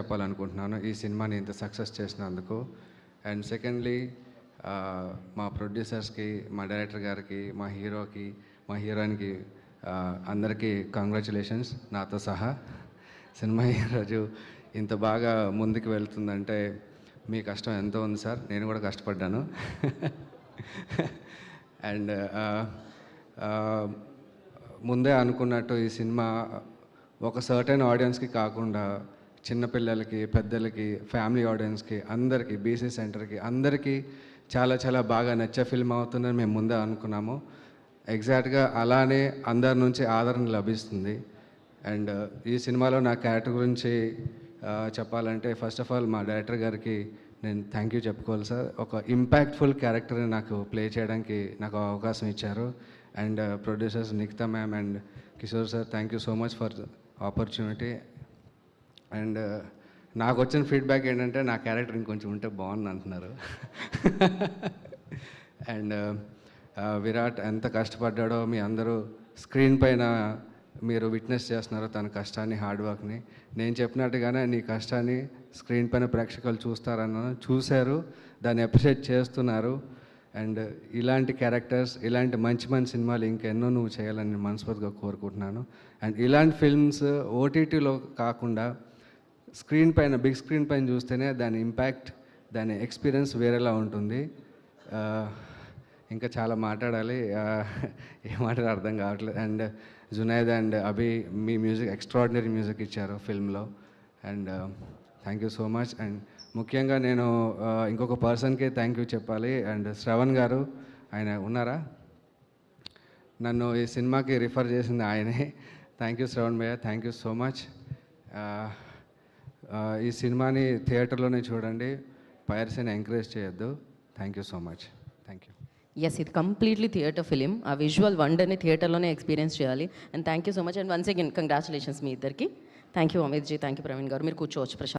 చెప్పాలనుకుంటున్నాను ఈ సినిమాని ఇంత సక్సెస్ చేసినందుకు. అండ్ సెకండ్లీ మా ప్రొడ్యూసర్స్కి, మా డైరెక్టర్ గారికి, మా హీరోకి, మా హీరోయిన్కి అందరికీ కంగ్రాచులేషన్స్ నాతో సహా. సినిమా ఈరోజు ఇంత బాగా ముందుకు వెళ్తుందంటే మీ కష్టం ఎంతో ఉంది సార్, నేను కూడా కష్టపడ్డాను. అండ్ ముందే అనుకున్నట్టు ఈ సినిమా ఒక సర్టెన్ ఆడియన్స్కి కాకుండా చిన్నపిల్లలకి, పెద్దలకి, ఫ్యామిలీ ఆడియన్స్కి, అందరికీ, బీసీ సెంటర్కి అందరికీ చాలా చాలా బాగా నచ్చే ఫిల్మ్ అవుతుందని మేము ముందే అనుకున్నాము. ఎగ్జాక్ట్గా అలానే అందరి నుంచి ఆదరణ లభిస్తుంది. అండ్ ఈ సినిమాలో నా క్యారెక్టర్ గురించి చెప్పాలంటే ఫస్ట్ ఆఫ్ ఆల్ మా డైరెక్టర్ గారికి నేను థ్యాంక్ యూ చెప్పుకోవాలి సార్. ఒక ఇంపాక్ట్ఫుల్ క్యారెక్టర్ని నాకు ప్లే చేయడానికి నాకు అవకాశం ఇచ్చారు. And producers Nikhita ma'am and Kishore sir, thank you so much for opportunity. And నాకు వచ్చిన ఫీడ్బ్యాక్ ఏంటంటే నా క్యారెక్టర్ ఇంకొంచెం ఉంటే బాగుంది అంటున్నారు. అండ్ విరాట్ ఎంత కష్టపడ్డాడో మీ అందరూ స్క్రీన్ పైన మీరు విట్నెస్ చేస్తున్నారు, తన కష్టాన్ని, హార్డ్ వర్క్ని. నేను చెప్పినట్టుగానే నీ కష్టాన్ని స్క్రీన్ పైన ప్రేక్షకులు చూశారు, దాన్ని అప్రిషియేట్ చేస్తున్నారు. అండ్ ఇలాంటి క్యారెక్టర్స్, ఇలాంటి మంచి మంచి సినిమాలు ఇంకెన్నో నువ్వు చేయాలని మనస్ఫూర్తిగా కోరుకుంటున్నాను. అండ్ ఇలాంటి ఫిల్మ్స్ ఓటీటీలో కాకుండా స్క్రీన్ పైన, బిగ్ స్క్రీన్ పైన చూస్తేనే దాని ఇంపాక్ట్, దాని ఎక్స్పీరియన్స్ వేరేలా ఉంటుంది. ఇంకా చాలా మాట్లాడాలి, ఏం మాట్లాడాలి అర్థం కావట్లేదు. అండ్ జునైద్ అండ్ అభి మీ మ్యూజిక్ ఎక్స్ట్రాడినరీ మ్యూజిక్ ఇచ్చారు ఫిల్మ్లో. And thank you so much. And ముఖ్యంగా నేను ఇంకొక పర్సన్కి థ్యాంక్ యూ చెప్పాలి. అండ్ శ్రవణ్ గారు, ఆయన ఉన్నారా? నన్ను ఈ సినిమాకి రిఫర్ చేసింది ఆయనే. థ్యాంక్ యూ శ్రవణ్ భయ్య, థ్యాంక్ యూ సో మచ్. ఈ సినిమాని థియేటర్లోనే చూడండి, పైరసీని ఎంకరేజ్ చేయొద్దు. Thank you so much. Thank you. Yes, ఇది కంప్లీట్లీ థియేటర్ ఫిలిం. ఆ విజువల్ వండర్ని థియేటర్లోనే ఎక్స్పీరియన్స్ చేయాలి. And thank you so much. And once again congratulations మీ ఇద్దరికి. Thank you Amit ji, thank you Praveen garu. మీరు కూర్చోవచ్చు ప్రశాంత్.